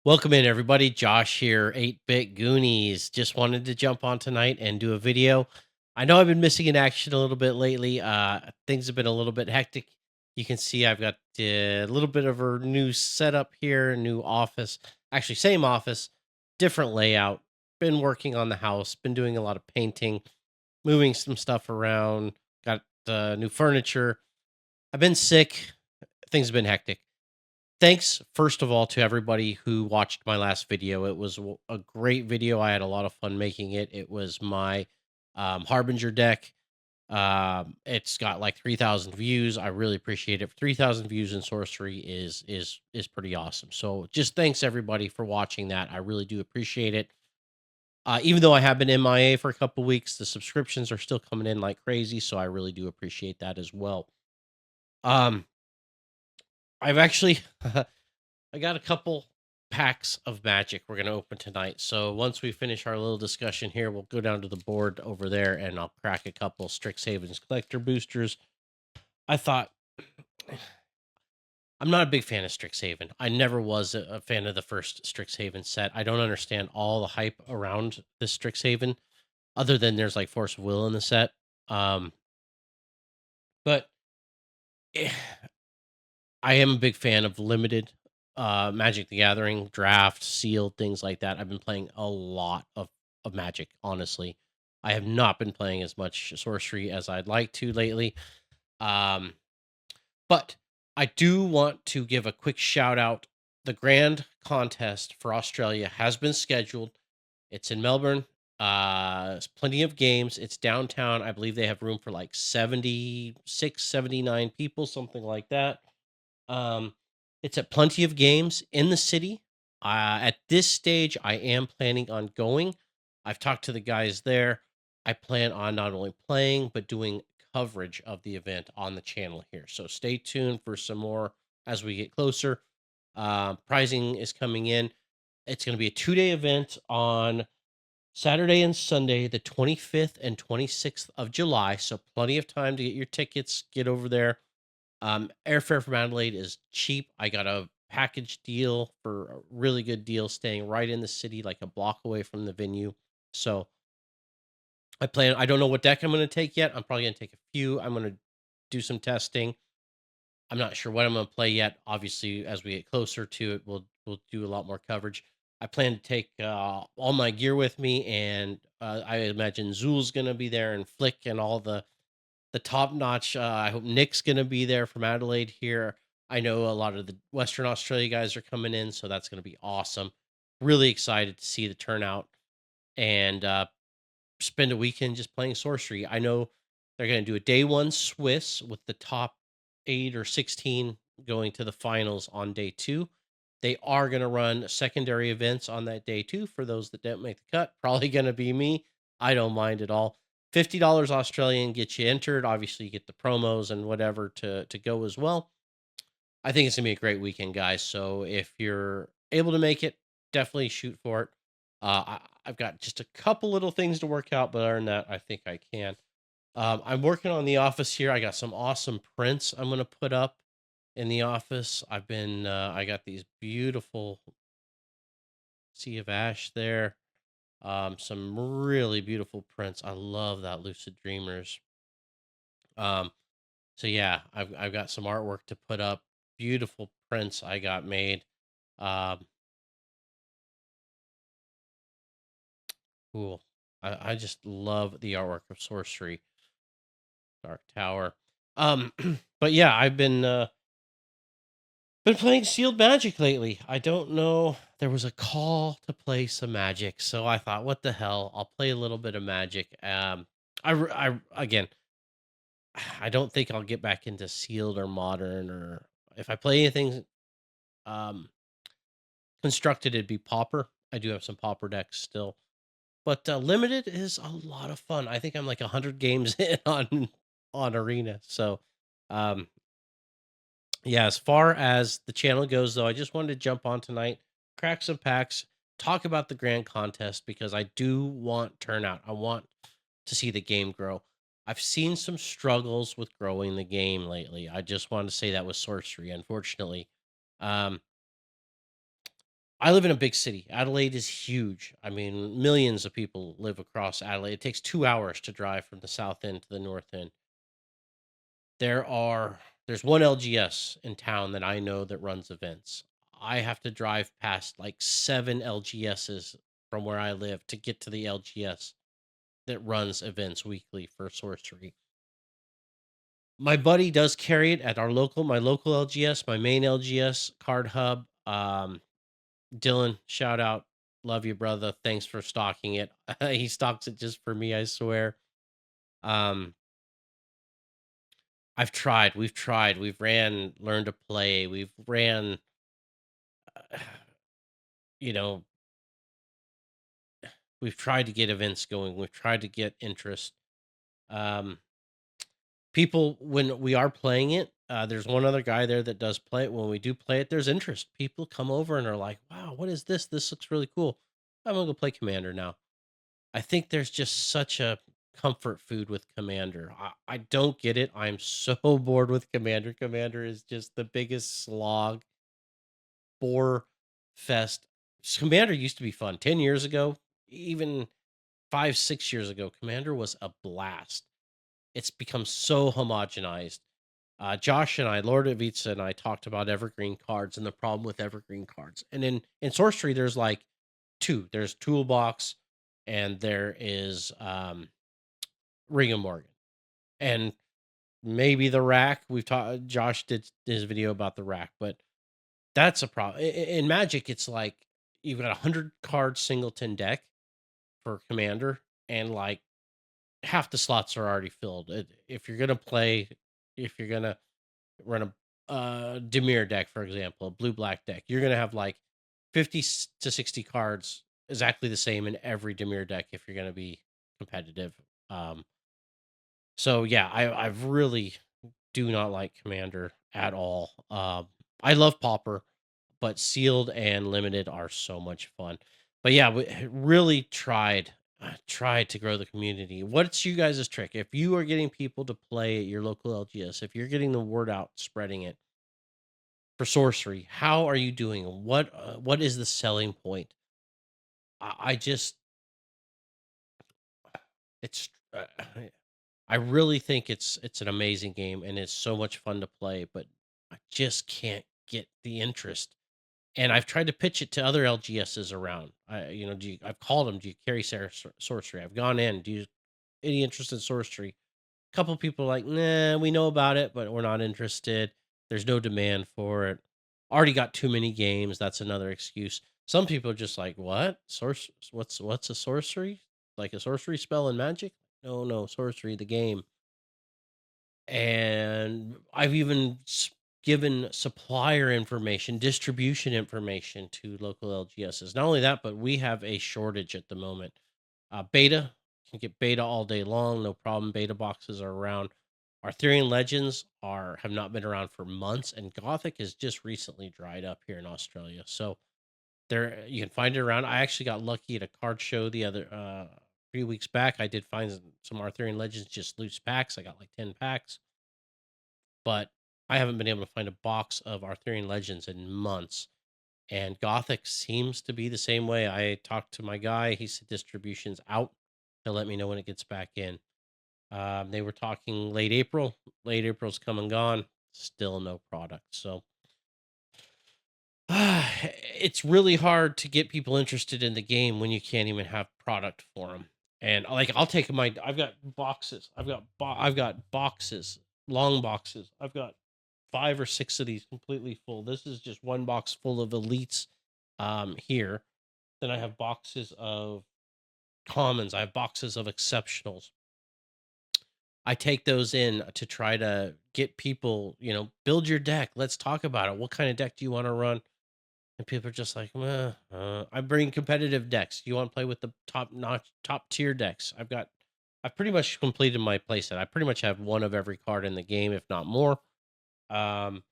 Welcome in, everybody. Josh here, 8-Bit Goonies. Just wanted to jump on tonight and do a video. I know I've been missing in action a little bit lately. Things have been a little bit hectic. You can see I've got a little bit of a new setup here, new office. Actually, same office, different layout. Been working on the house, been doing a lot of painting, moving some stuff around, got new furniture. I've been sick. Things have been hectic. Thanks, first of all, to everybody who watched my last video. It was a great video. I had a lot of fun making it. It was my Harbinger deck. It's got like 3,000 views. I really appreciate it. 3,000 views in Sorcery is pretty awesome. So just thanks everybody for watching that. I really do appreciate it. Even though I have been MIA for a couple weeks, the subscriptions are still coming in like crazy. So I really do appreciate that as well. Um, I've actually I got a couple packs of Magic we're going to open tonight. So once we finish our little discussion here, we'll go down to the board over there and I'll crack a couple Strixhaven's collector boosters. I thought I'm not a big fan of Strixhaven. I never was a fan of the first Strixhaven set. I don't understand all the hype around this Strixhaven, other than there's like Force of Will in the set. But eh, I am a big fan of limited Magic the Gathering, draft, sealed, things like that. I've been playing a lot of Magic, honestly. I have not been playing as much Sorcery as I'd like to lately. Um, but I do want to give a quick shout out. The grand contest for Australia has been scheduled. It's in Melbourne. It's plenty of games. It's downtown. I believe they have room for like 76, 79 people, something like that. Um, it's at Plenty of Games in the city. At this stage, I am planning on going. I've talked to the guys there. I plan on not only playing, but doing coverage of the event on the channel here. So stay tuned for some more as we get closer. Pricing is coming in. It's going to be a 2-day event on Saturday and Sunday, the 25th and 26th of July. So plenty of time to get your tickets, get over there. Airfare from Adelaide is cheap. I got a package deal for a really good deal, staying right in the city, like a block away from the venue. So I don't know what deck I'm going to take yet. I'm probably going to take a few. I'm going to do some testing. I'm not sure what I'm going to play yet. Obviously, as we get closer to it, we'll do a lot more coverage. I plan to take all my gear with me, and I imagine Zool's going to be there, and Flick, and all the top notch. I hope Nick's going to be there from Adelaide here. I know a lot of the Western Australia guys are coming in, so that's going to be awesome. Really excited to see the turnout and spend a weekend just playing Sorcery. I know they're going to do a day one Swiss with the top 8 or 16 going to the finals on day two. They are going to run secondary events on that day too for those that don't make the cut. Probably going to be me. I don't mind at all. $50 Australian gets you entered. Obviously, you get the promos and whatever to go as well. I think it's gonna be a great weekend, guys. So if you're able to make it, definitely shoot for it. I've got just a couple little things to work out, but other than that, I think I can. I'm working on the office here. I got some awesome prints I'm gonna put up in the office. I got these beautiful Sea of Ash there. Some really beautiful prints. I love that Lucid Dreamers. Um, so yeah, I've got some artwork to put up. Beautiful prints I got made. Um, cool. I just love the artwork of Sorcery Dark Tower. Um, but yeah, I've been playing Sealed Magic lately. I don't know. There was a call to play some Magic, so I thought, what the hell? I'll play a little bit of Magic. Again, I don't think I'll get back into Sealed or Modern, or if I play anything um constructed, it'd be Pauper. I do have some Pauper decks still, but Limited is a lot of fun. I think I'm like 100 games in on Arena. So, um, yeah. As far as the channel goes, though, I just wanted to jump on tonight, crack some packs, talk about the grand contest because I do want turnout. I want to see the game grow. I've seen some struggles with growing the game lately. I just wanted to say that with Sorcery, unfortunately. Um, I live in a big city. Adelaide is huge. I mean, millions of people live across Adelaide. It takes 2 hours to drive from the south end to the north end. There are there's one LGS in town that I know that runs events. I have to drive past like 7 LGSs from where I live to get to the LGS that runs events weekly for sorcery. My buddy does carry it at my local LGS, my main LGS card hub. Dylan, shout out. Love you, brother. Thanks for stocking it. He stocks it just for me, I swear. Um, I've tried. We've tried. We've ran Learn to Play. We've ran, uh, you know, we've tried to get events going. We've tried to get interest. Um, People, when we are playing it, there's one other guy there that does play it. When we do play it, there's interest. People come over and are like, "Wow, what is this? This looks really cool. I'm gonna go play Commander now." I think there's just such a comfort food with Commander. I don't get it. I'm so bored with Commander. Commander is just the biggest slog, bore fest. Commander used to be fun 10 years ago, even 5, 6 years ago. Commander was a blast. It's become so homogenized. Josh and I, Lord of Vitsa and I talked about evergreen cards and the problem with evergreen cards. And in sorcery, there's like two. There's toolbox, and there is Ring of Morgan, and maybe the rack. We've talked. Josh did his video about the rack, but that's a problem. In Magic, it's like you've got 100 card singleton deck for Commander, and like half the slots are already filled. If you're gonna play, if you're gonna run a Demir deck, for example, a blue black deck, you're gonna have like 50 to 60 cards exactly the same in every Demir deck if you're gonna be competitive. Um, so yeah, I've really do not like Commander at all. I love Pauper, but sealed and limited are so much fun. But yeah, we really tried to grow the community. What's you guys' trick? If you are getting people to play at your local LGS, if you're getting the word out, spreading it for sorcery, how are you doing? What is the selling point? I just it's I really think it's an amazing game and it's so much fun to play, but I just can't get the interest. And I've tried to pitch it to other LGSs around. I've called them. Do you carry sorcery? I've gone in. Do you any interest in sorcery? A couple people are like, nah, we know about it, but we're not interested. There's no demand for it. Already got too many games. That's another excuse. Some people are just like, what? What's a sorcery? Like a sorcery spell in Magic? No, no, sorcery, the game. And I've even given supplier information, distribution information to local LGSs. Not only that, but we have a shortage at the moment. Beta can get beta all day long, no problem. Beta boxes are around. Arthurian Legends are have not been around for months, and Gothic has just recently dried up here in Australia. So there you can find it around. I actually got lucky at a card show the other few weeks back. I did find some Arthurian Legends just loose packs. I got like 10 packs, but I haven't been able to find a box of Arthurian Legends in months. And Gothic seems to be the same way. I talked to my guy. He said distribution's out. He'll let me know when it gets back in. They were talking late April. Late April's come and gone. Still no product. So it's really hard to get people interested in the game when you can't even have product for them. And like, I'll take I've got boxes. I've got boxes, long boxes. I've got 5 or 6 of these completely full. This is just one box full of elites here. Then I have boxes of commons. I have boxes of exceptionals. I take those in to try to get people, build your deck. Let's talk about it. What kind of deck do you want to run? And people are just like, I bring competitive decks. You want to play with the top notch, top tier decks? I've pretty much completed my playset. I pretty much have one of every card in the game, if not more. Um,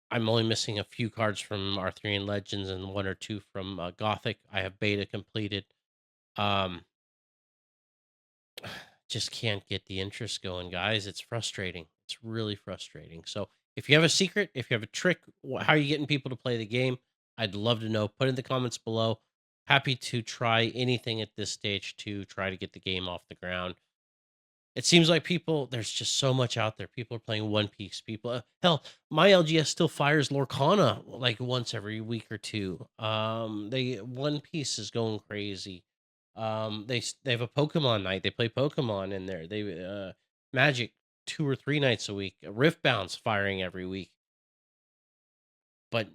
I'm only missing a few cards from Arthurian Legends and one or two from Gothic. I have beta completed. Um, just can't get the interest going, guys. It's frustrating. It's really frustrating. So if you have a secret, if you have a trick, how are you getting people to play the game? I'd love to know. Put in the comments below. Happy to try anything at this stage to try to get the game off the ground. It seems like there's just so much out there. People are playing One Piece. Hell, my LGS still fires Lorcana like once every week or two. They One Piece is going crazy. They have a Pokemon night. They play Pokemon in there. Magic 2 or 3 nights a week. Riftbound's firing every week. But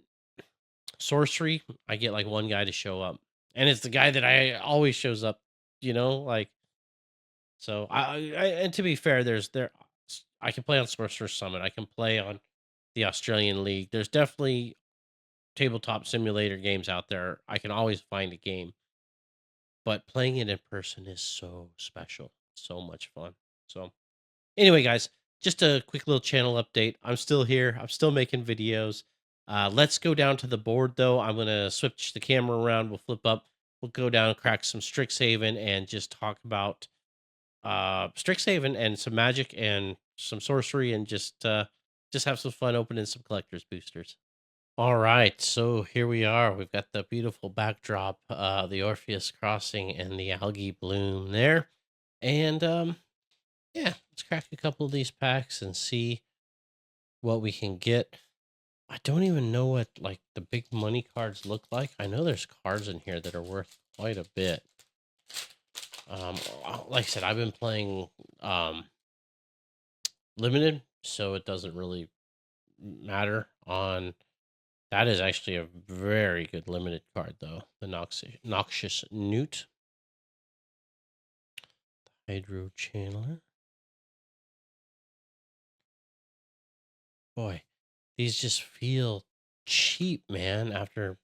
Sorcery, I get like one guy to show up, and it's the guy that I always shows up. Like so. And to be fair, I can play on Sorcerer Summit. I can play on the Australian League. There's definitely tabletop simulator games out there. I can always find a game, but playing it in person is so special, so much fun. So anyway, guys, just a quick little channel update. I'm still here. I'm still making videos. Let's go down to the board, though. I'm going to switch the camera around. We'll flip up. We'll go down, crack some Strixhaven, and just talk about Strixhaven and some magic and some sorcery, and just have some fun opening some collector's boosters. All right, so here we are. We've got the beautiful backdrop, the Orpheus crossing, and the algae bloom there. And yeah, let's crack a couple of these packs and see what we can get. I don't even know what like the big money cards look like. I know there's cards in here that are worth quite a bit. Like I said, I've been playing limited, so it doesn't really matter on. That is actually a very good limited card, though. The Noxious Newt. Hydro Channeler. Boy, these just feel cheap, man, after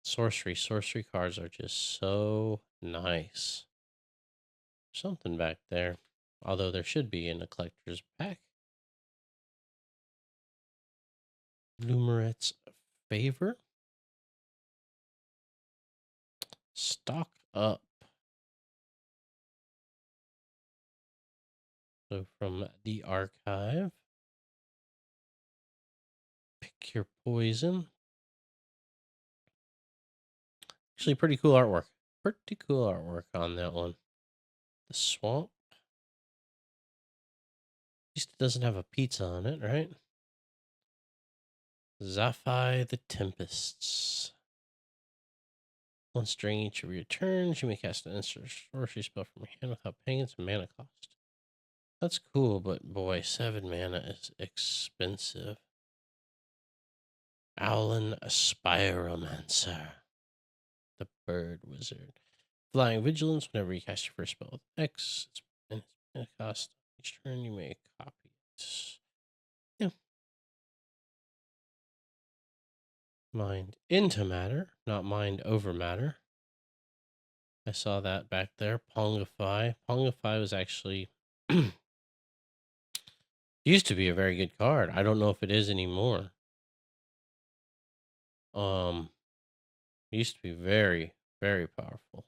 sorcery. Sorcery cards are just so nice. Something back there. Although there should be in a collector's pack. Lumeret's Favor. Stock Up. So from the archive. Pick Your Poison. Actually, pretty cool artwork. Pretty cool artwork on that one. The Swamp. At least it doesn't have a pizza on it, right? Zaphi the Tempests. Once during each of your turns, you may cast an instant sorcery spell from your hand without paying its mana cost. That's cool, but boy, 7 mana is expensive. Owlin Spiromancer. The Bird Wizard. Flying Vigilance. Whenever you cast your first spell with X, its mana cost. Each turn, you may copy it. Yeah. Mind into matter, not mind over matter. I saw that back there. Pongify. Pongify was actually used to be a very good card. I don't know if it is anymore. Used to be very, very powerful.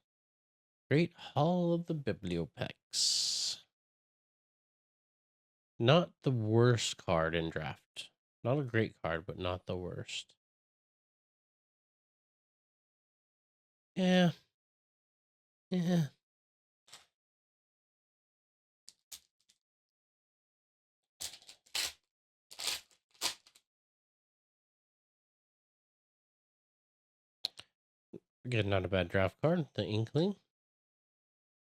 Great Hall of the Bibliopex. Not the worst card in draft. Not a great card, but not the worst. Yeah. Yeah. Again, not a bad draft card. The Inkling.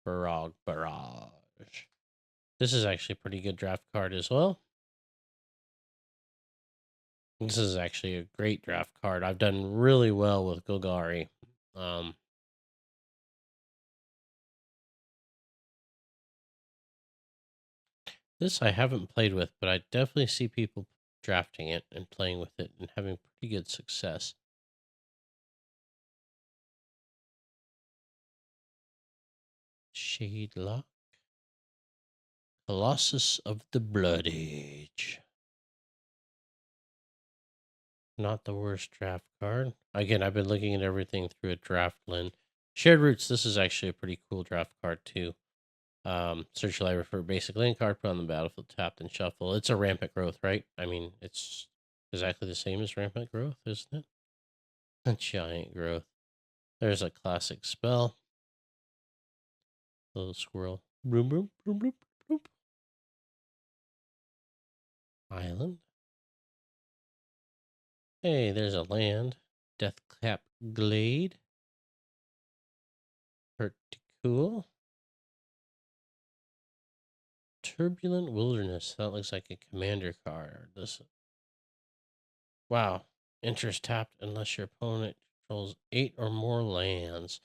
Barrage. This is actually a pretty good draft card as well. This is actually a great draft card. I've done really well with Golgari. This I haven't played with, but I definitely see people drafting it and playing with it and having pretty good success. Shadelock. Colossus of the Blood Age. Not the worst draft card. Again, I've been looking at everything through a draft lens. Shared Roots, this is actually a pretty cool draft card too. Search your library for a basic land card, put on the battlefield, tapped and shuffle. It's a rampant growth, right? I mean, it's Exactly the same as rampant growth, isn't it? A giant growth. There's a classic spell. Little squirrel. Boom, boom, boom, boom, boom. Island. Hey, there's a land. Deathcap Glade. Pretty cool. Turbulent Wilderness. That looks like a commander card. This. Wow. Interest tapped unless your opponent controls 8 or more lands.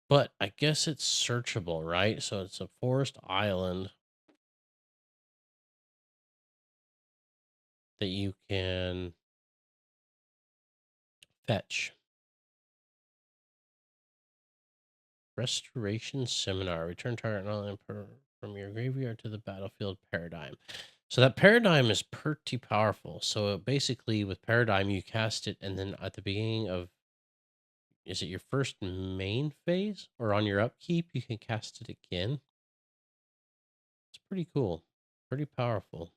But I guess it's searchable, right? So it's a forest island that you can fetch. Restoration Seminar. Return target island from your graveyard to the battlefield paradigm. So that paradigm is pretty powerful. So basically, with paradigm, you cast it, and then at the beginning of, is it your first main phase or on your upkeep, you can cast it again. It's pretty cool, pretty powerful.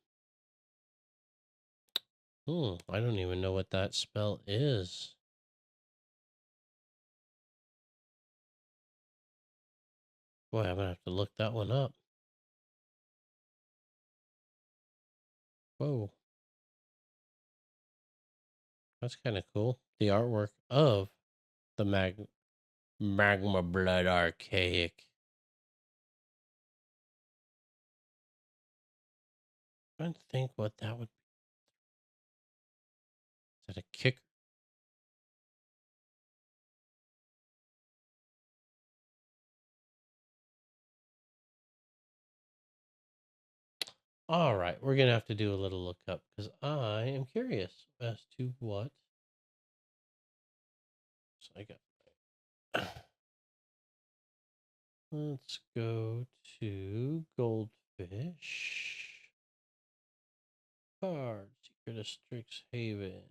I don't even know what that spell is. Boy, I'm gonna have to look that one up. Whoa, that's kind of cool. The artwork of the magma blood archaic. Trying to think what that would be. Is that a kicker? All right, we're gonna have to do a little lookup because I am curious as to what. So I got. Let's go to Goldfish. Card Secret of Strixhaven.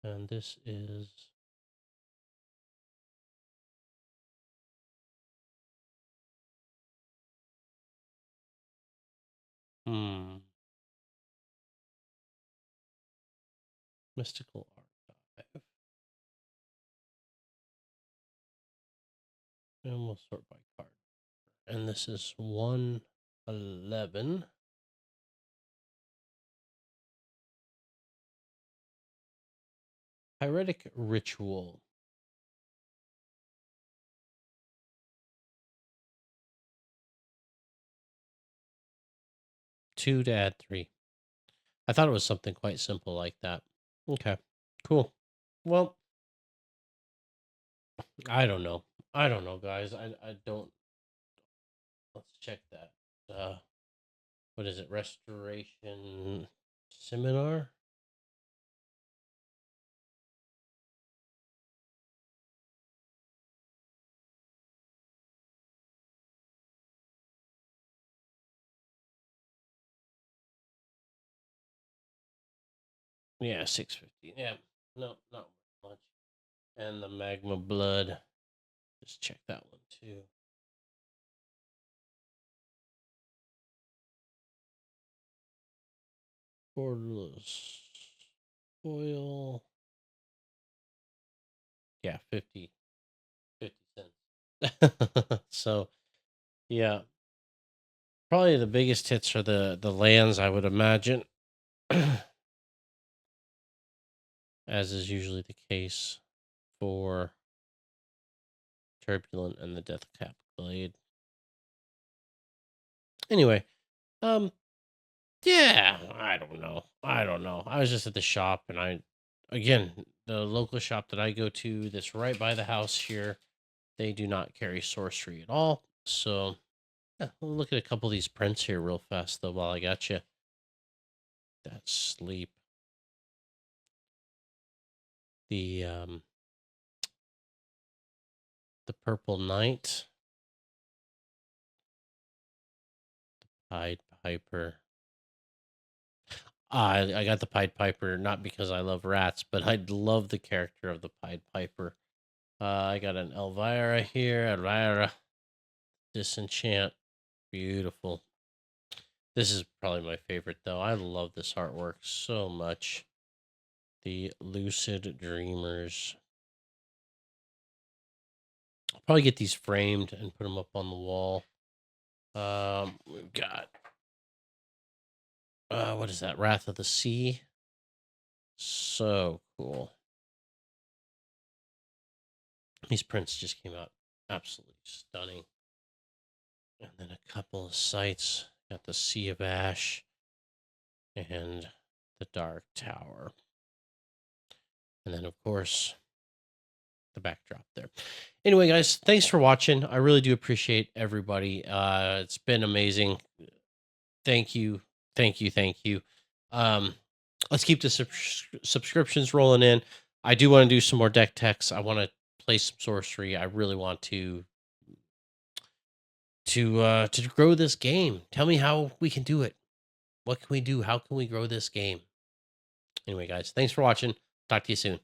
And this is Mystical Archive. And we'll sort by card. And this is 111. Pyretic Ritual. 2 to add 3. I thought it was something quite simple like that. Okay, cool. Well, I don't know. I don't know, guys. I don't. Let's check that. What is it? Restoration Seminar? Yeah, 650. Yeah. No, not much. And the magma blood. Just check that one too. Borderless oil. Yeah, 50 cents. So yeah. Probably the biggest hits are the lands, I would imagine. As is usually the case for Turbulent and the Deathcap Blade. Anyway, yeah, I don't know. I don't know. I was just at the shop and again, the local shop that I go to that's right by the house here, they do not carry sorcery at all. So, yeah, we'll look at a couple of these prints here real fast though while I got you. That sleep. The the Purple Knight, Pied Piper. I got the Pied Piper not because I love rats, but I love the character of the Pied Piper. I got an Elvira here, Elvira. Disenchant. Beautiful. This is probably my favorite though. I love this artwork so much. The Lucid Dreamers. I'll probably get these framed and put them up on the wall. We've got what is that? Wrath of the Sea. So cool. These prints just came out absolutely stunning. And then a couple of sites. Got the Sea of Ash and the Dark Tower. And then, of course, the backdrop there. Anyway, guys, thanks for watching. I really do appreciate everybody. It's been amazing. Thank you. Thank you. Thank you. Um, let's keep the subscriptions rolling in. I do want to do some more deck techs. I want to play some sorcery. I really want to grow this game. Tell me how we can do it. What can we do? How can we grow this game? Anyway, guys, thanks for watching. Talk to you soon.